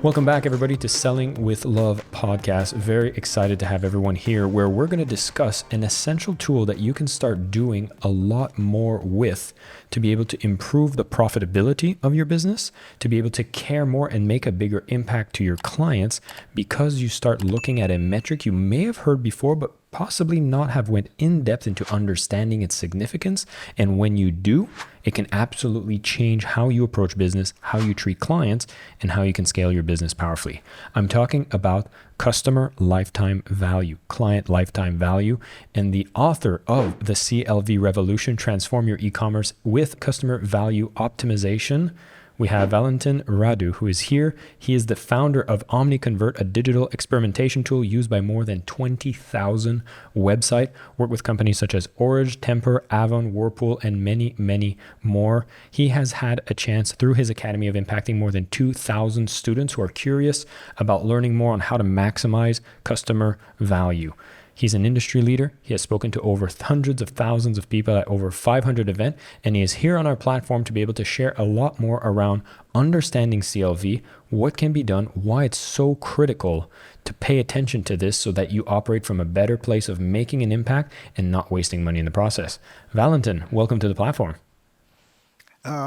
Welcome back, everybody, to Selling with Love podcast. Very excited to have everyone here, where we're going to discuss an essential tool that you can start doing a lot more with to be able to improve the profitability of your business, to be able to care more and make a bigger impact to your clients, because you start looking at a metric you may have heard before, but possibly not have went in depth into understanding its significance. And when you do, it can absolutely change how you approach business, how you treat clients, and how you can scale your business powerfully. I'm talking about customer lifetime value, client lifetime value, and the author of the CLV Revolution, Transform Your E-commerce with Customer Value Optimization. We have Valentin Radu, who is here. He is the founder of Omniconvert, a digital experimentation tool used by more than 20,000 websites. Worked with companies such as Orange, Temper, Avon, Whirlpool, and many, many more. He has had a chance through his academy of impacting more than 2,000 students who are curious about learning more on how to maximize customer value. He's an industry leader. He has spoken to over hundreds of thousands of people at over 500 events, and he is here on our platform to be able to share a lot more around understanding CLV, what can be done, why it's so critical to pay attention to this so that you operate from a better place of making an impact and not wasting money in the process. Valentin, welcome to the platform.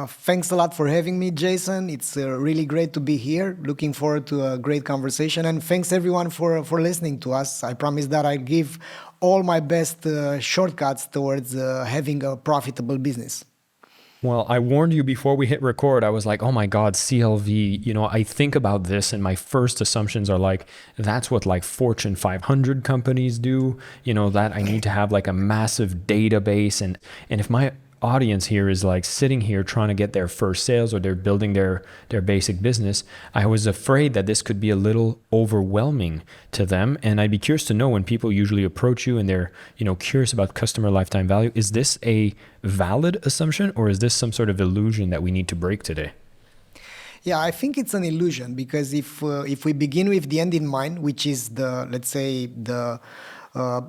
Thanks a lot for having me, Jason. It's really great to be here. Looking forward to a great conversation. And thanks everyone for listening to us. I promise that I give all my best shortcuts towards having a profitable business. Well, I warned you before we hit record. I was like, oh my God, CLV, I think about this and my first assumptions are like, that's what like Fortune 500 companies do, that I need to have like a massive database. And if my audience here is like sitting here trying to get their first sales or they're building their basic business, I was afraid that this could be a little overwhelming to them. And I'd be curious to know, when people usually approach you and they're, curious about customer lifetime value, is this a valid assumption or is this some sort of illusion that we need to break today? Yeah, I think it's an illusion, because if we begin with the end in mind, which is the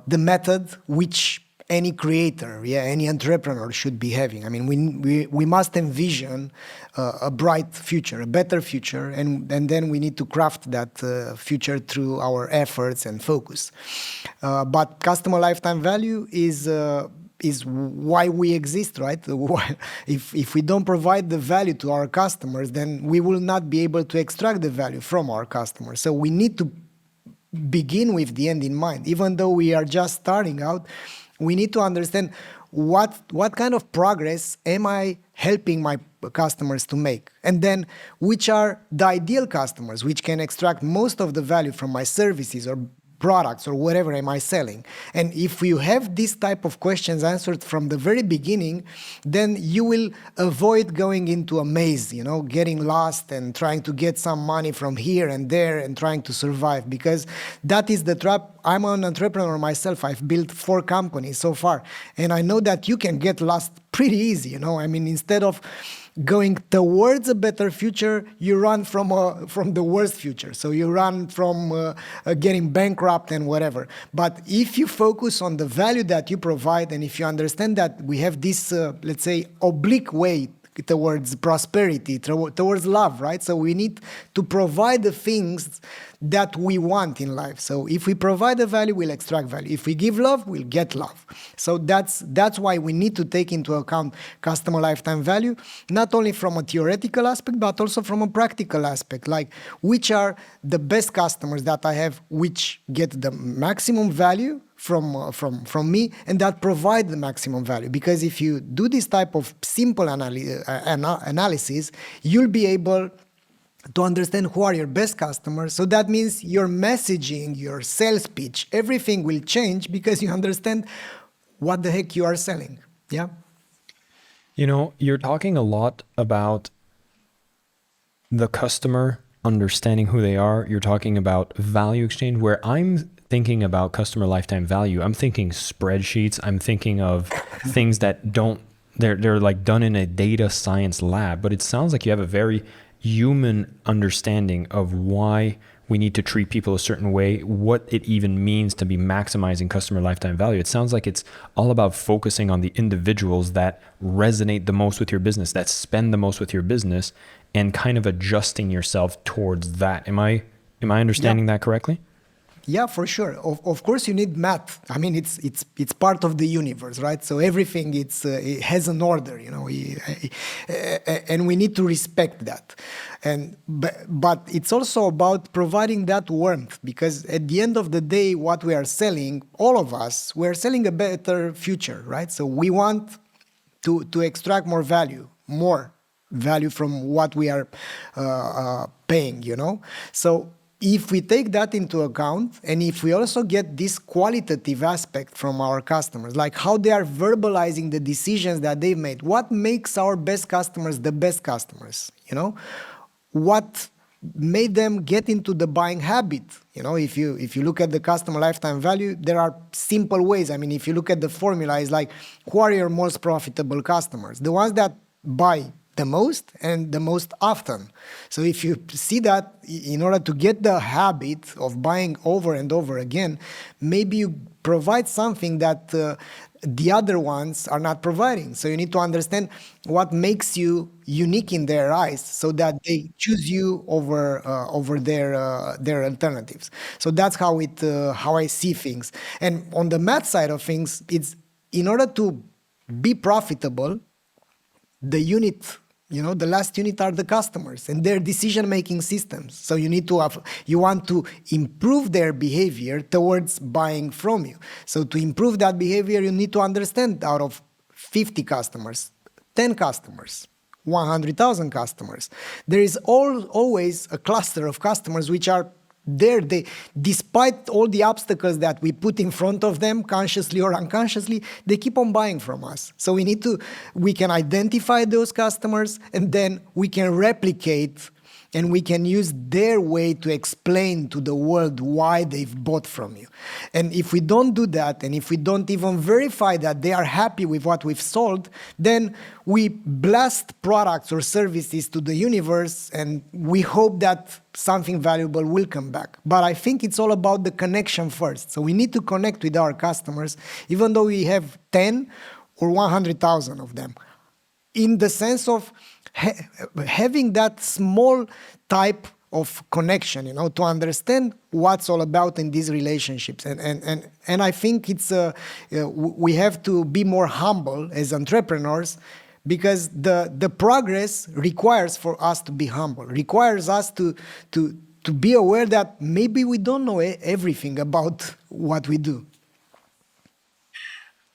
method which any creator, any entrepreneur should be having. I mean, we must envision a bright future, a better future, and then we need to craft that future through our efforts and focus. But customer lifetime value is why we exist, right? If we don't provide the value to our customers, then we will not be able to extract the value from our customers. So we need to begin with the end in mind. Even though we are just starting out, we need to understand what kind of progress am I helping my customers to make? And then which are the ideal customers which can extract most of the value from my services or products or whatever am I selling? And if you have this type of questions answered from the very beginning, then you will avoid going into a maze, getting lost and trying to get some money from here and there and trying to survive, because that is the trap. I'm an entrepreneur myself. I've built 4 companies so far, and I know that you can get lost pretty easy. I mean, instead of going towards a better future, you run from the worst future. So you run from getting bankrupt and whatever. But if you focus on the value that you provide, and if you understand that we have this, oblique way towards prosperity, towards love, right? So we need to provide the things that we want in life. So if we provide the value, we'll extract value. If we give love, we'll get love. So that's why we need to take into account customer lifetime value, not only from a theoretical aspect, but also from a practical aspect, like which are the best customers that I have, which get the maximum value from me, and that provide the maximum value. Because if you do this type of simple analysis, you'll be able to understand who are your best customers. So that means your messaging, your sales pitch, everything will change because you understand what the heck you are selling. Yeah. You're talking a lot about the customer understanding who they are. You're talking about value exchange, where I'm thinking about customer lifetime value. I'm thinking spreadsheets. I'm thinking of things that they're like done in a data science lab, but it sounds like you have a very human understanding of why we need to treat people a certain way, what it even means to be maximizing customer lifetime value. It sounds like it's all about focusing on the individuals that resonate the most with your business, that spend the most with your business, and kind of adjusting yourself towards that. Am I understanding that correctly? Yeah, for sure. Of course, you need math. I mean, it's part of the universe, right? So everything it has an order, and we need to respect that. But it's also about providing that warmth, because at the end of the day, what we are selling, all of us, we're selling a better future, right? So we want to extract more value from what we are paying, So if we take that into account, and if we also get this qualitative aspect from our customers, like how they are verbalizing the decisions that they've made, what makes our best customers the best customers, what made them get into the buying habit. If you look at the customer lifetime value, there are simple ways. I mean, if you look at the formula, it's like, who are your most profitable customers? The ones that buy the most and the most often. So if you see that, in order to get the habit of buying over and over again, maybe you provide something that the other ones are not providing. So you need to understand what makes you unique in their eyes, so that they choose you over their alternatives. So that's how I see things. And on the math side of things, it's, in order to be profitable, the unit, the last unit are the customers and their decision-making systems. So you want to improve their behavior towards buying from you. So to improve that behavior, you need to understand, out of 50 customers, 10 customers, 100,000 customers, there is always a cluster of customers which are there. Despite all the obstacles that we put in front of them, consciously or unconsciously, they keep on buying from us. So we can identify those customers, and then we can replicate, and we can use their way to explain to the world why they've bought from you. And if we don't do that, and if we don't even verify that they are happy with what we've sold, then we blast products or services to the universe, and we hope that something valuable will come back. But I think it's all about the connection first. So we need to connect with our customers, even though we have 10 or 100,000 of them, in the sense of having that small type of connection, to understand what's all about in these relationships. And I think we have to be more humble as entrepreneurs, because the progress requires for us to be humble, requires us to be aware that maybe we don't know everything about what we do.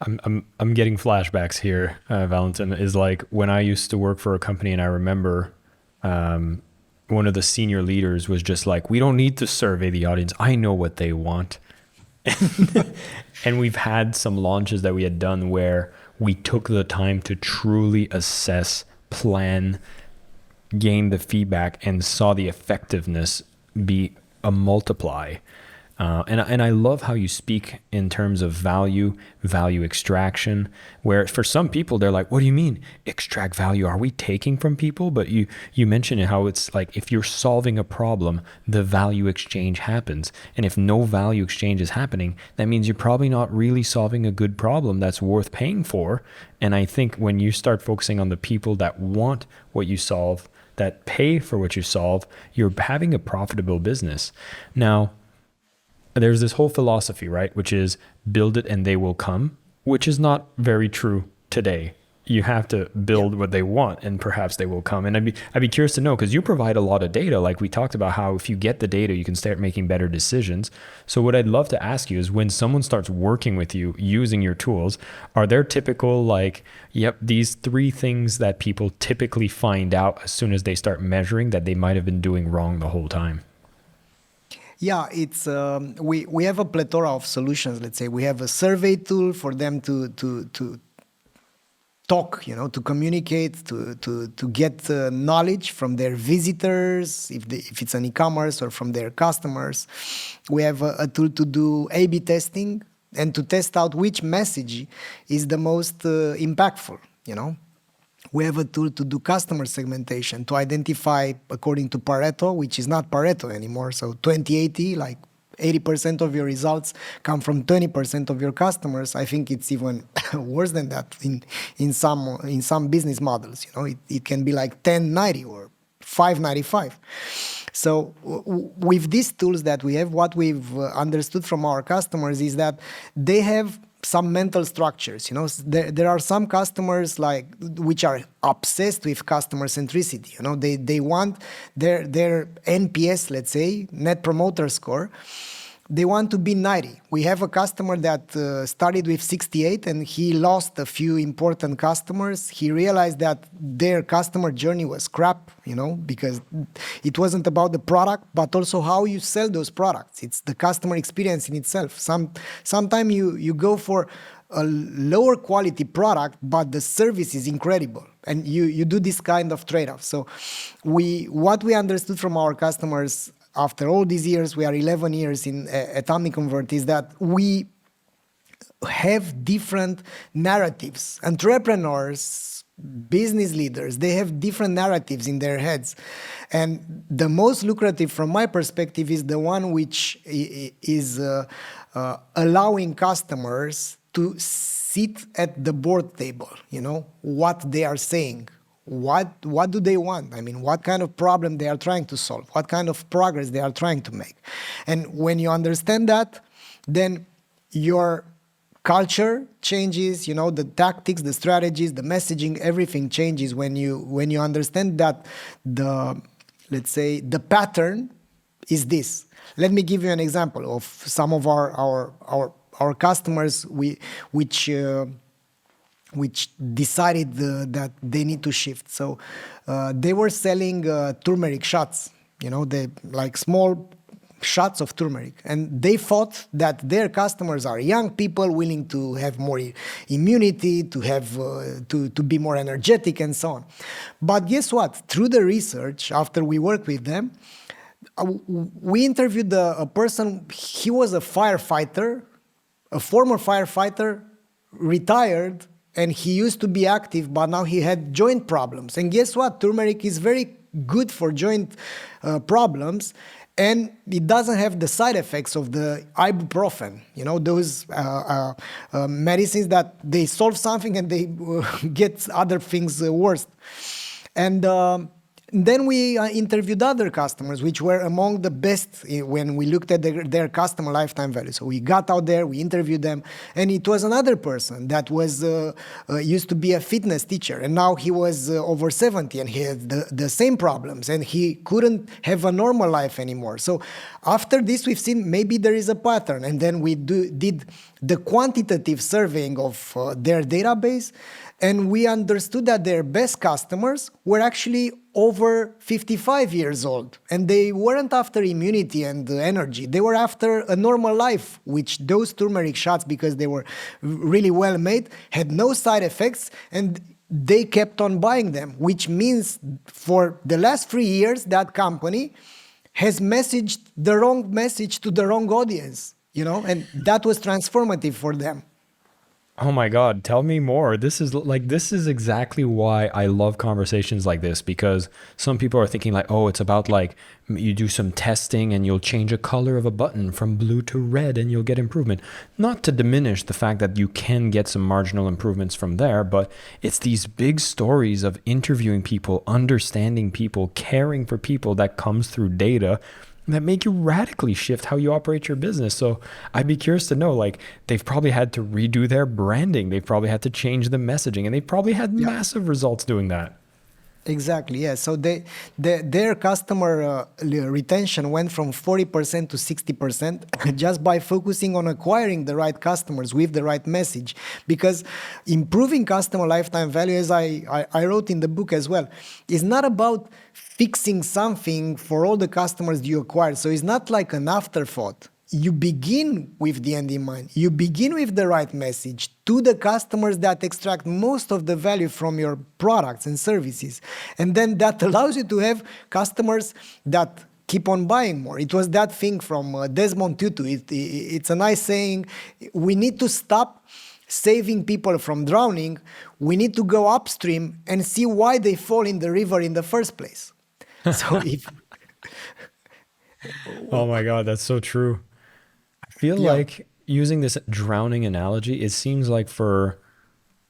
I'm getting flashbacks here, Valentin. Is like when I used to work for a company, and I remember one of the senior leaders was just like, we don't need to survey the audience. I know what they want. And we've had some launches that we had done where we took the time to truly assess, plan, gain the feedback, and saw the effectiveness be a multiply. And I love how you speak in terms of value extraction, where for some people, they're like, what do you mean extract value? Are we taking from people? But you mentioned how it's like, if you're solving a problem, the value exchange happens. And if no value exchange is happening, that means you're probably not really solving a good problem that's worth paying for. And I think when you start focusing on the people that want what you solve, that pay for what you solve, you're having a profitable business. Now, there's this whole philosophy, right, which is build it and they will come, which is not very true today. You have to build what they want, and perhaps they will come. And I'd be curious to know, because you provide a lot of data, like we talked about, how if you get the data, you can start making better decisions. So what I'd love to ask you is, when someone starts working with you using your tools, are there typical, like, yep, these 3 things that people typically find out as soon as they start measuring that they might have been doing wrong the whole time? Yeah, it's we have a plethora of solutions. Let's say we have a survey tool for them to talk, to communicate, to get knowledge from their visitors, if it's an e-commerce, or from their customers. We have a tool to do A/B testing and to test out which message is the most impactful. We have a tool to do customer segmentation, to identify according to Pareto, which is not Pareto anymore. So 20-80, like 80% of your results come from 20% of your customers. I think it's even worse than that in some business models. It can be like 10-90 or 5-95. So with these tools that we have, what we've understood from our customers is that they have some mental structures. There are some customers which are obsessed with customer centricity. They want their NPS, let's say, Net Promoter Score. They want to be 90. We have a customer that started with 68 and he lost a few important customers. He realized that their customer journey was crap, because it wasn't about the product, but also how you sell those products. It's the customer experience in itself. Sometimes you go for a lower quality product, but the service is incredible. And you do this kind of trade-off. So what we understood from our customers after all these years, we are 11 years at Omniconvert, is that we have different narratives. Entrepreneurs, business leaders, they have different narratives in their heads. And the most lucrative from my perspective is the one which is allowing customers to sit at the board table, what they are saying. What do they want? I mean, what kind of problem they are trying to solve? What kind of progress they are trying to make? And when you understand that, then your culture changes, the tactics, the strategies, the messaging, everything changes when you understand that let's say, the pattern is this. Let me give you an example of some of our customers which decided that they need to shift. So they were selling turmeric shots, they like small shots of turmeric. And they thought that their customers are young people willing to have more immunity, to have to be more energetic and so on. But guess what? Through the research, after we worked with them, we interviewed a person. He was a firefighter, a former firefighter, retired, and he used to be active, but now he had joint problems. And guess what? Turmeric is very good for joint problems, and it doesn't have the side effects of the ibuprofen. Those medicines that they solve something and they get other things worse. And then we interviewed other customers, which were among the best when we looked at their customer lifetime value. So we got out there, we interviewed them, and it was another person that was used to be a fitness teacher, and now he was over 70, and he had the same problems, and he couldn't have a normal life anymore. So after this, we've seen maybe there is a pattern, and then we did the quantitative surveying of their database, and we understood that their best customers were actually over 55 years old. And they weren't after immunity and energy. They were after a normal life, which those turmeric shots, because they were really well made, had no side effects, and they kept on buying them, which means for the last 3 years, that company has messaged the wrong message to the wrong audience, and that was transformative for them. Oh my God, tell me more. This is exactly why I love conversations like this, because some people are thinking like, oh, it's about like you do some testing and you'll change a color of a button from blue to red and you'll get improvement. Not to diminish the fact that you can get some marginal improvements from there, but it's these big stories of interviewing people, understanding people, caring for people that comes through data that make you radically shift how you operate your business. So I'd be curious to know, like, they've probably had to redo their branding. They've probably had to change the messaging, and they've probably had massive results doing that. Exactly, yeah. So their customer retention went from 40% to 60% just by focusing on acquiring the right customers with the right message. Because improving customer lifetime value, as I wrote in the book as well, is not about fixing something for all the customers you acquired. So it's not like an afterthought. You begin with the end in mind. You begin with the right message to the customers that extract most of the value from your products and services. And then that allows you to have customers that keep on buying more. It was that thing from Desmond Tutu. It's a nice saying. We need to stop saving people from drowning, we need to go upstream and see why they fall in the river in the first place. So if Oh my God, that's so true. I feel yeah, like using this drowning analogy, it seems like for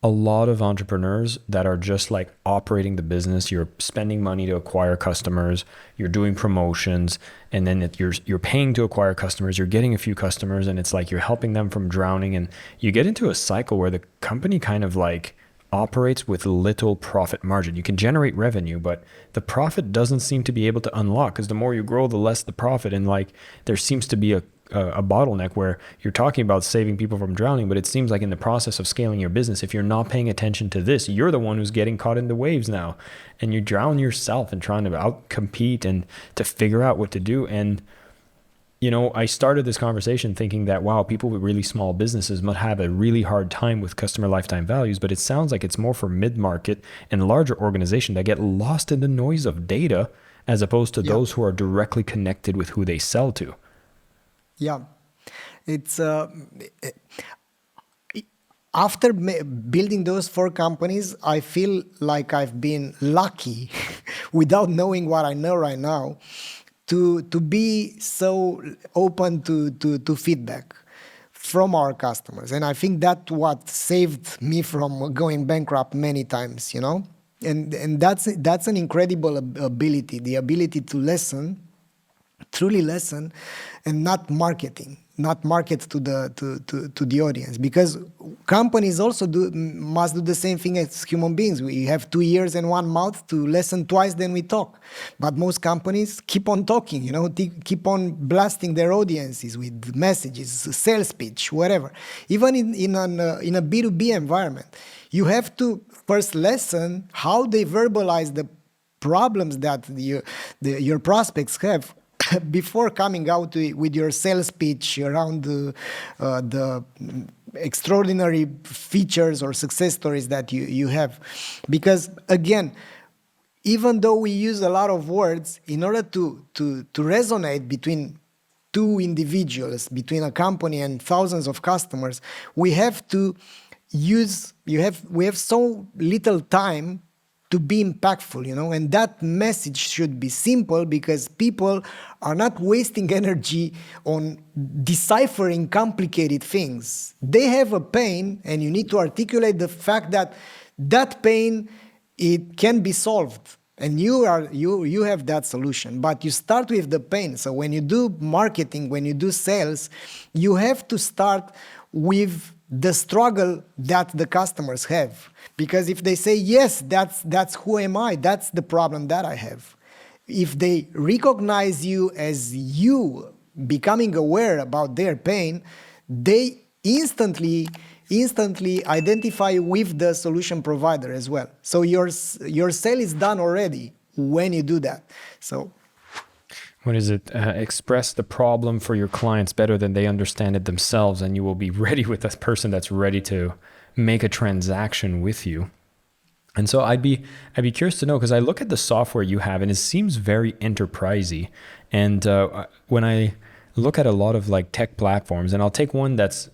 a lot of entrepreneurs that are just like operating the business, you're spending money to acquire customers, you're doing promotions, and then you're paying to acquire customers, you're getting a few customers, and it's like you're helping them from drowning, and you get into a cycle where the company kind of like operates with little profit margin. You can generate revenue, but the profit doesn't seem to be able to unlock, because the more you grow, the less the profit. And like there seems to be a bottleneck where you're talking about saving people from drowning, but it seems like in the process of scaling your business, if you're not paying attention to this, you're the one who's getting caught in the waves now, and you drown yourself in trying to outcompete and to figure out what to do. And you know, I started this conversation thinking that, wow, people with really small businesses must have a really hard time with customer lifetime values, but it sounds like it's more for mid-market and larger organizations that get lost in the noise of data, as opposed to yeah, those who are directly connected with who they sell to. yeah. It's after building those 4 companies, I feel like I've been lucky, without knowing what I know right now, to be so open to feedback from our customers. And I think that what saved me from going bankrupt many times, you know? And that's an incredible ability, the ability to listen, truly listen, and not market to the audience, because companies also must do the same thing as human beings. We have 2 ears and 1 mouth to listen twice than we talk, but most companies keep on talking, you know, keep on blasting their audiences with messages, sales pitch, whatever. Even in a B2B environment, you have to first listen how they verbalize the problems that your prospects have before coming out with your sales pitch around the extraordinary features or success stories that you have. Because again, even though we use a lot of words, in order to resonate between 2 individuals, between a company and thousands of customers, we have to we have so little time to be impactful, you know, and that message should be simple, because people are not wasting energy on deciphering complicated things. They have a pain, and you need to articulate the fact that that pain, it can be solved, and you have that solution, but you start with the pain. So when you do marketing, when you do sales, you have to start with the struggle that the customers have. Because if they say, yes, that's who am I, that's the problem that I have. If they recognize you as you becoming aware about their pain, they instantly identify with the solution provider as well. So your sale is done already when you do that. So What is it? Express the problem for your clients better than they understand it themselves, and you will be ready with that person that's ready to make a transaction with you. And so I'd be curious to know, because I look at the software you have and it seems very enterprisey. And when I look at a lot of like tech platforms, and I'll take one that's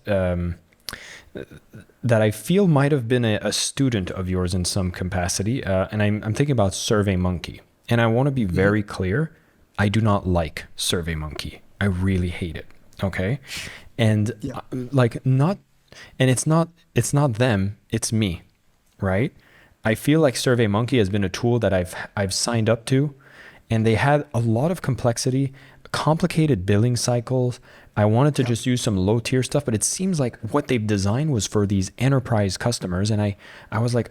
that I feel might have been a student of yours in some capacity, and I'm thinking about SurveyMonkey. And I want to be very clear. I do not like SurveyMonkey. I really hate it. Okay. And it's not them, it's me, right? I feel like SurveyMonkey has been a tool that I've signed up to, and they had a lot of complexity, complicated billing cycles. I wanted to just use some low tier stuff, but it seems like what they've designed was for these enterprise customers. And I was like,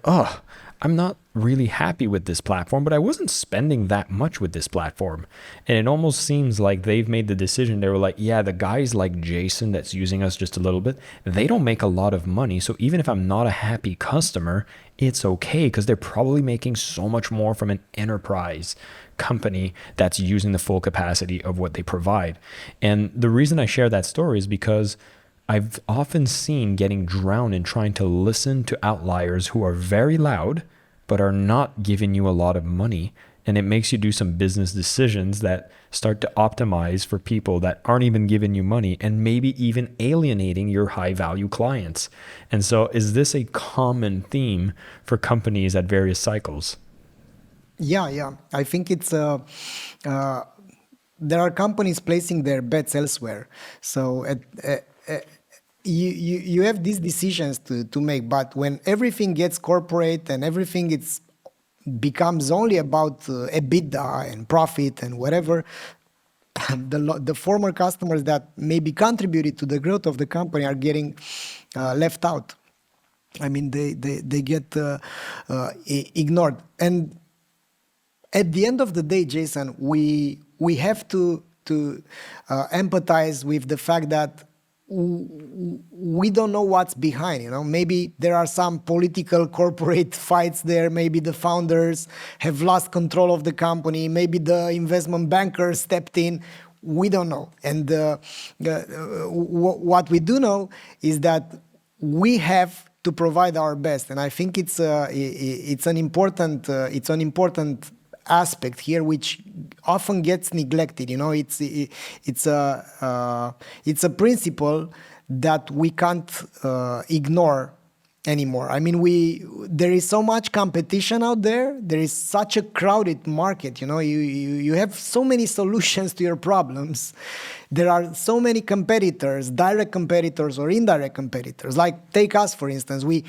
I'm not really happy with this platform, but I wasn't spending that much with this platform. And it almost seems like they've made the decision. They were like, yeah, the guys like Jason that's using us just a little bit, they don't make a lot of money. So even if I'm not a happy customer, it's okay, because they're probably making so much more from an enterprise company that's using the full capacity of what they provide. And the reason I share that story is because I've often seen getting drowned in trying to listen to outliers who are very loud, but are not giving you a lot of money. and it makes you do some business decisions that start to optimize for people that aren't even giving you money and maybe even alienating your high value clients. And so is this a common theme for companies at various cycles? Yeah. I think it's there are companies placing their bets elsewhere. So you have these decisions to make, but when everything gets corporate and everything becomes only about EBITDA and profit and whatever, the former customers that maybe contributed to the growth of the company are getting left out. I mean, they get ignored. And at the end of the day, Jason, we have to empathize with the fact that we don't know what's behind. Maybe there are some political corporate fights there. Maybe the founders have lost control of the company. Maybe the investment bankers stepped in. We don't know. And what we do know is that we have to provide our best. And I think it's an important aspect here, which often gets neglected. It's a principle that we can't ignore anymore. I mean, there is so much competition out there. There is such a crowded market. You have so many solutions to your problems. There are so many competitors, direct competitors or indirect competitors. Like take us, for instance. We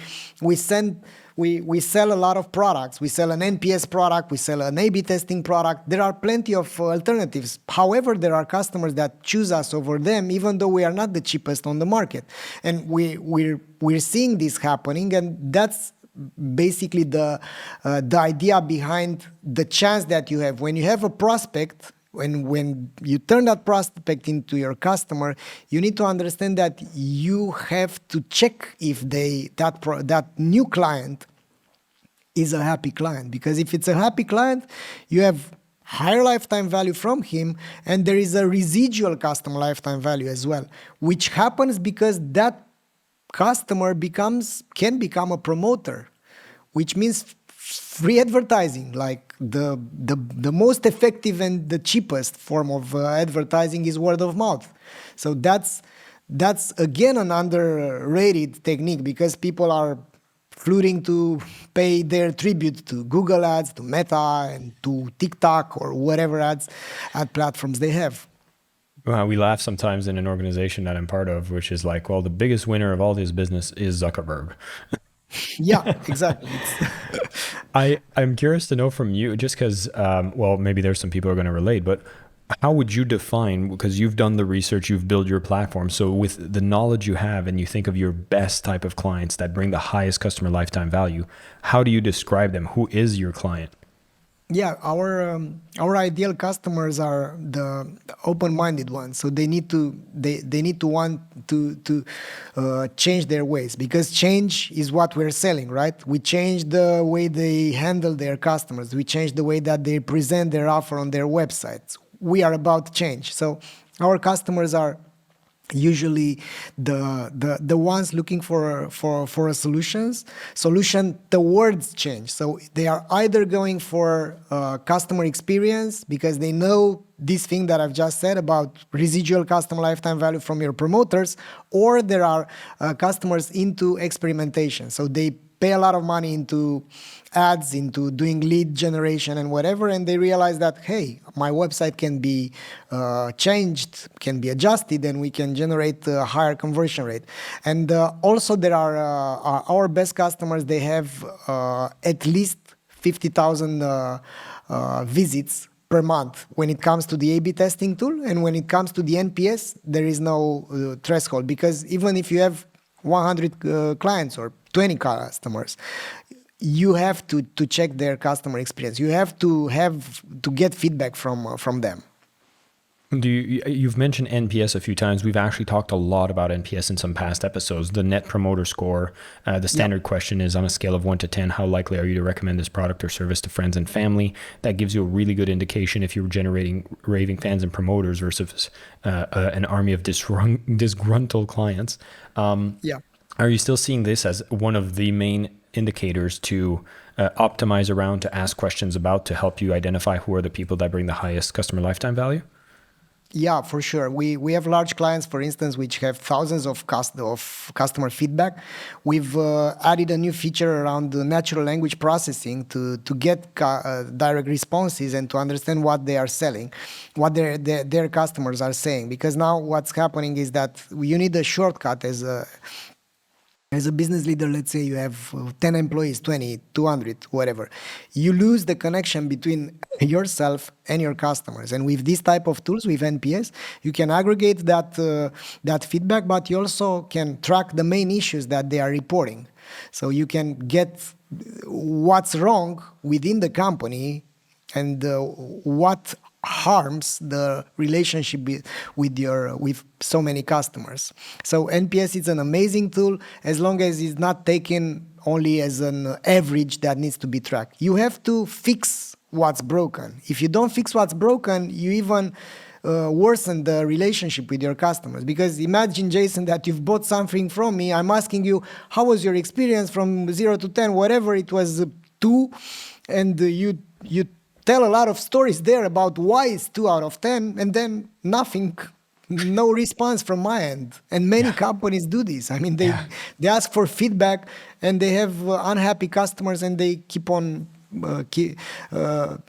sell a lot of products. We sell an NPS product. We sell an A/B testing product. There are plenty of alternatives. However, there are customers that choose us over them, even though we are not the cheapest on the market. And we're seeing this happening, and that's basically the idea behind the chance that you have when you have a prospect. When you turn that prospect into your customer, you need to understand that you have to check if that new client is a happy client. Because if it's a happy client, you have higher lifetime value from him, and there is a residual customer lifetime value as well, which happens because that customer can become a promoter, which means free advertising. Like the most effective and the cheapest form of advertising is word of mouth. So that's again an underrated technique, because people are flooding to pay their tribute to Google ads, to Meta, and to TikTok or whatever ad platforms they have. We laugh sometimes in an organization that I'm part of, which is like, well, the biggest winner of all this business is Zuckerberg. Yeah, exactly. I'm curious to know from you, just because, well, maybe there's some people who are going to relate, but how would you define, because you've done the research, you've built your platform. So with the knowledge you have and you think of your best type of clients that bring the highest customer lifetime value, how do you describe them? Who is your client? Yeah, our ideal customers are the open-minded ones. So they need to want to change their ways, because change is what we're selling, right? We change the way they handle their customers. We change the way that they present their offer on their websites. We are about change. So our customers are usually the ones looking for a solution towards change. So they are either going for customer experience, because they know this thing that I've just said about residual customer lifetime value from your promoters, or there are customers into experimentation. So they pay a lot of money into ads, into doing lead generation and whatever, and they realize that, hey, my website can be changed, can be adjusted, and we can generate a higher conversion rate. And also there are our best customers, they have at least 50,000 visits per month when it comes to the A/B testing tool. And when it comes to the NPS, there is no threshold, because even if you have 100 clients or 20 customers, you have to check their customer experience. You have to get feedback from them. You've mentioned NPS a few times. We've actually talked a lot about NPS in some past episodes. The Net Promoter Score, the standard question is, on a scale of 1 to 10, how likely are you to recommend this product or service to friends and family? That gives you a really good indication if you're generating raving fans and promoters versus an army of disgruntled clients. Are you still seeing this as one of the main indicators to optimize around, to ask questions about, to help you identify who are the people that bring the highest customer lifetime value? Yeah, for sure. We have large clients, for instance, which have thousands of customer feedback. We've added a new feature around the natural language processing to get direct responses and to understand what they are selling, what their customers are saying. Because now what's happening is that you need a shortcut as a business leader. Let's say you have 10 employees, 20, 200, whatever. You lose the connection between yourself and your customers. And with this type of tools, with NPS, you can aggregate that feedback, but you also can track the main issues that they are reporting. So you can get what's wrong within the company and what harms the relationship with so many customers. So NPS is an amazing tool as long as it's not taken only as an average that needs to be tracked. You have to fix what's broken. If you don't fix what's broken, you even worsen the relationship with your customers. Because imagine, Jason, that you've bought something from me. I'm asking you, how was your experience from 0 to 10, whatever it was, 2, and you tell a lot of stories there about why it's 2 out of 10, and then nothing, no response from my end. And many companies do this. I mean, they ask for feedback, and they have unhappy customers, and they keep on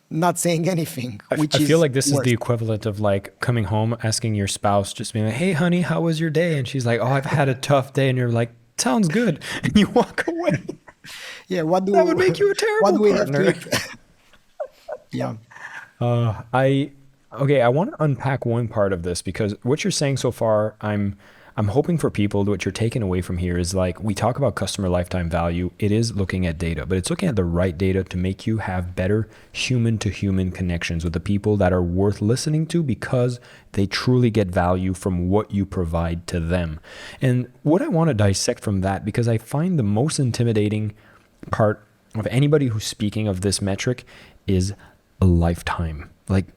not saying anything. I feel like this is the equivalent of like coming home, asking your spouse, just being like, "Hey, honey, how was your day?" And she's like, "Oh, I've had a tough day," and you're like, "Sounds good," and you walk away. Yeah, that would make you a terrible partner. Yeah. I want to unpack one part of this, because what you're saying so far, I'm hoping for people, what you're taking away from here is, like, we talk about customer lifetime value. It is looking at data, but it's looking at the right data to make you have better human to human connections with the people that are worth listening to, because they truly get value from what you provide to them. And what I want to dissect from that, because I find the most intimidating part of anybody who's speaking of this metric is a lifetime. Like,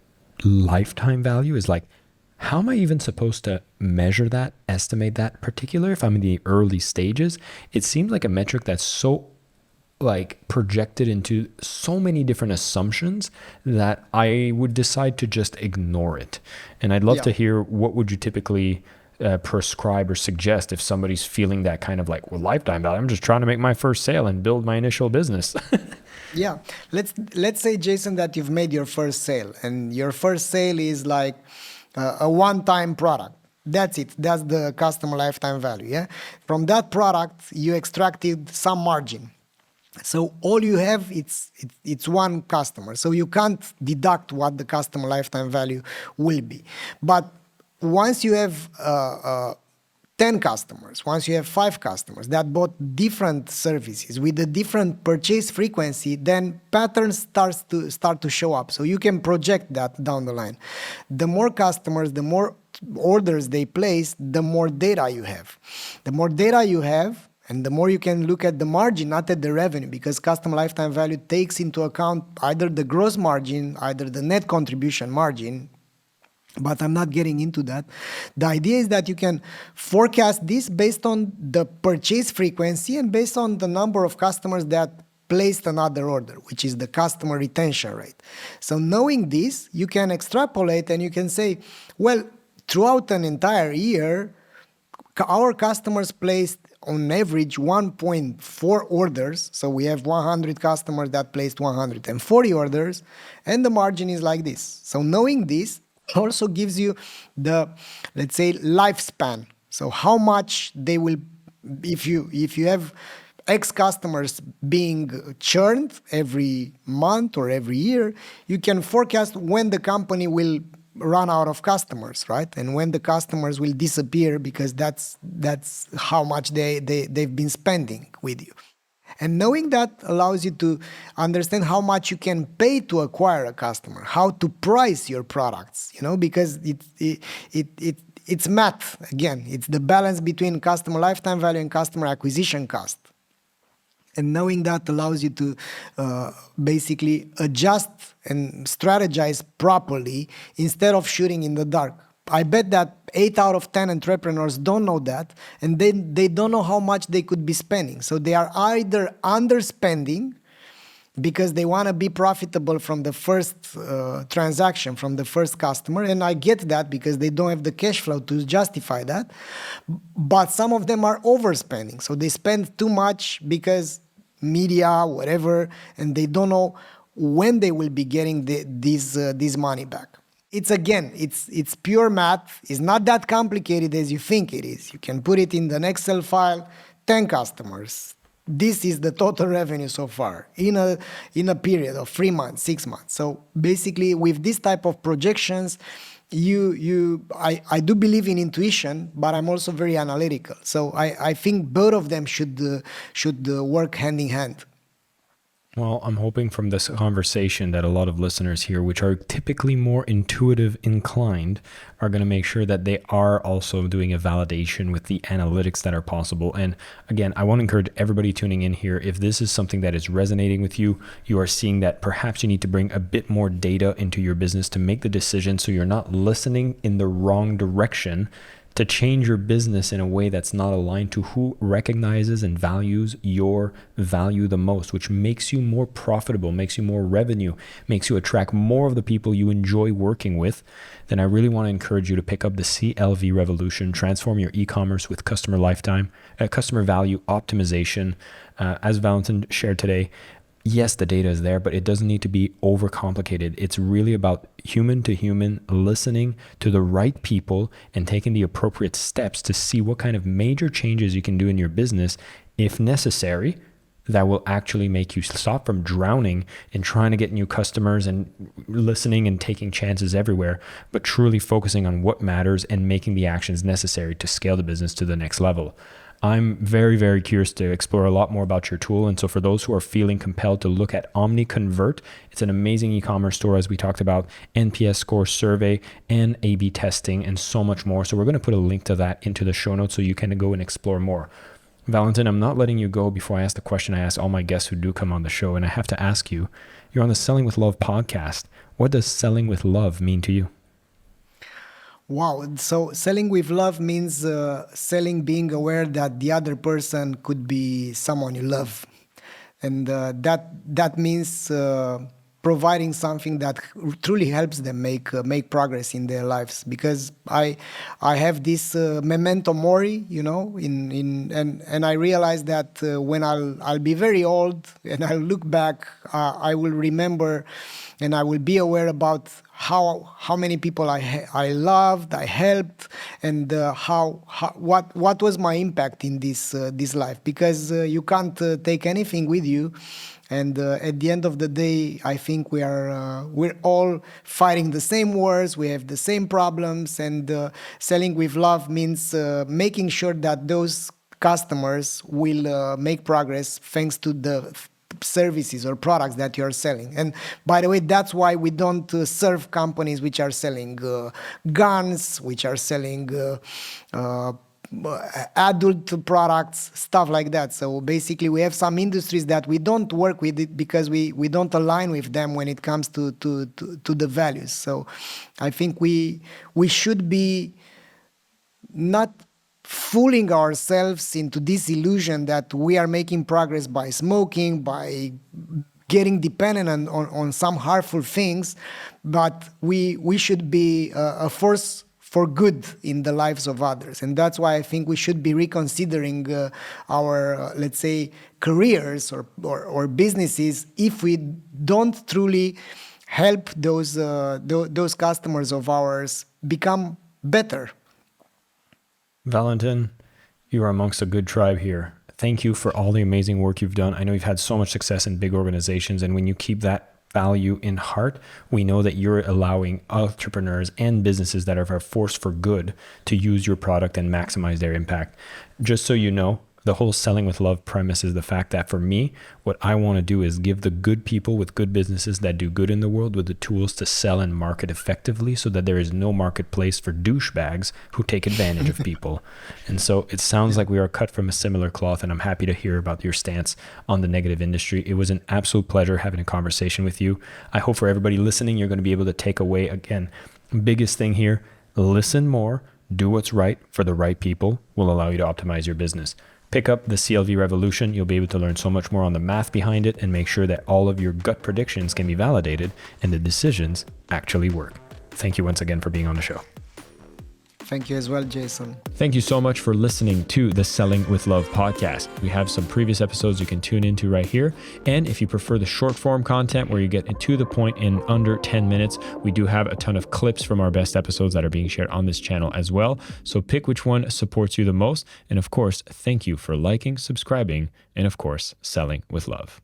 lifetime value is like, how am I even supposed to measure that, estimate that, particularly if I'm in the early stages? It seems like a metric that's so like projected into so many different assumptions that I would decide to just ignore it. And I'd love to hear, what would you typically prescribe or suggest if somebody's feeling that kind of like, well, lifetime value, I'm just trying to make my first sale and build my initial business. Yeah. Let's say, Jason, that you've made your first sale, and your first sale is like a one-time product. That's it. That's the customer lifetime value. Yeah. From that product, you extracted some margin. So all you have, it's one customer. So you can't deduct what the customer lifetime value will be. But once you have 10 customers, once you have 5 customers that bought different services with a different purchase frequency, then patterns start to show up. So you can project that down the line. The more customers, the more orders they place, the more data you have. The more data you have, and the more you can look at the margin, not at the revenue, because customer lifetime value takes into account either the gross margin, either the net contribution margin, but I'm not getting into that. The idea is that you can forecast this based on the purchase frequency and based on the number of customers that placed another order, which is the customer retention rate. So knowing this, you can extrapolate and you can say, well, throughout an entire year, our customers placed on average 1.4 orders. So we have 100 customers that placed 140 orders, and the margin is like this. So knowing this also gives you the, let's say, lifespan. So how much they will, if you have X customers being churned every month or every year, you can forecast when the company will run out of customers, right? And when the customers will disappear, because that's how much they've been spending with you. And knowing that allows you to understand how much you can pay to acquire a customer, how to price your products, because it's math. Again, it's the balance between customer lifetime value and customer acquisition cost. And knowing that allows you to basically adjust and strategize properly instead of shooting in the dark. I bet that 8 out of 10 entrepreneurs don't know that, and they don't know how much they could be spending. So they are either underspending because they want to be profitable from the first transaction, from the first customer. And I get that because they don't have the cash flow to justify that. But some of them are overspending. So they spend too much because media, whatever, and they don't know when they will be getting this money back. It's pure math. It's not that complicated as you think it is. You can put it in an Excel file, 10 customers. This is the total revenue so far in a period of 3 months, 6 months. So basically, with this type of projections, I do believe in intuition, but I'm also very analytical. So I think both of them should work hand in hand. Well, I'm hoping from this conversation that a lot of listeners here, which are typically more intuitive inclined, are going to make sure that they are also doing a validation with the analytics that are possible. And again, I want to encourage everybody tuning in here, if this is something that is resonating with you, you are seeing that perhaps you need to bring a bit more data into your business to make the decision so you're not listening in the wrong direction to change your business in a way that's not aligned to who recognizes and values your value the most, which makes you more profitable, makes you more revenue, makes you attract more of the people you enjoy working with, then I really want to encourage you to pick up the CLV Revolution, transform your e-commerce with customer value optimization. As Valentin shared today, yes, the data is there, but it doesn't need to be overcomplicated. It's really about human to human listening to the right people and taking the appropriate steps to see what kind of major changes you can do in your business, if necessary, that will actually make you stop from drowning in trying to get new customers and listening and taking chances everywhere, but truly focusing on what matters and making the actions necessary to scale the business to the next level. I'm very, very curious to explore a lot more about your tool. And so for those who are feeling compelled to look at Omniconvert, it's an amazing e-commerce store, as we talked about, NPS score survey and A/B testing and so much more. So we're going to put a link to that into the show notes so you can go and explore more. Valentin, I'm not letting you go before I ask the question I ask all my guests who do come on the show. And I have to ask you, you're on the Selling with Love podcast. What does selling with love mean to you? Wow. So selling with love means selling being aware that the other person could be someone you love. And that means providing something that truly helps them make progress in their lives. Because I have this memento mori, and I realize that when I'll be very old and I'll look back, I will remember and I will be aware about how many people I loved, I helped, and what was my impact in this life. Because you can't take anything with you, and at the end of the day, I think we're all fighting the same wars. We have the same problems, and selling with love means making sure that those customers will make progress thanks to the services or products that you're selling. And by the way, that's why we don't serve companies which are selling guns, which are selling adult products, stuff like that. So basically, we have some industries that we don't work with it because we don't align with them when it comes to the values. So I think we should be not fooling ourselves into this illusion that we are making progress by smoking, by getting dependent on some harmful things, but we should be a force for good in the lives of others. And that's why I think we should be reconsidering our, let's say, careers or businesses if we don't truly help those customers of ours become better. Valentin, you are amongst a good tribe here. Thank you for all the amazing work you've done. I know you've had so much success in big organizations, and when you keep that value in heart, we know that you're allowing entrepreneurs and businesses that are a force for good to use your product and maximize their impact. Just so you know, the whole selling with love premise is the fact that for me, what I want to do is give the good people with good businesses that do good in the world with the tools to sell and market effectively so that there is no marketplace for douchebags who take advantage of people. And so it sounds like we are cut from a similar cloth, and I'm happy to hear about your stance on the negative industry. It was an absolute pleasure having a conversation with you. I hope for everybody listening, you're going to be able to take away, again, biggest thing here, listen more, do what's right for the right people will allow you to optimize your business. Pick up the CLV Revolution. You'll be able to learn so much more on the math behind it and make sure that all of your gut predictions can be validated and the decisions actually work. Thank you once again for being on the show. Thank you as well, Jason. Thank you so much for listening to the Selling with Love podcast. We have some previous episodes you can tune into right here. And if you prefer the short form content where you get to the point in under 10 minutes, we do have a ton of clips from our best episodes that are being shared on this channel as well. So pick which one supports you the most. And of course, thank you for liking, subscribing, and of course, selling with love.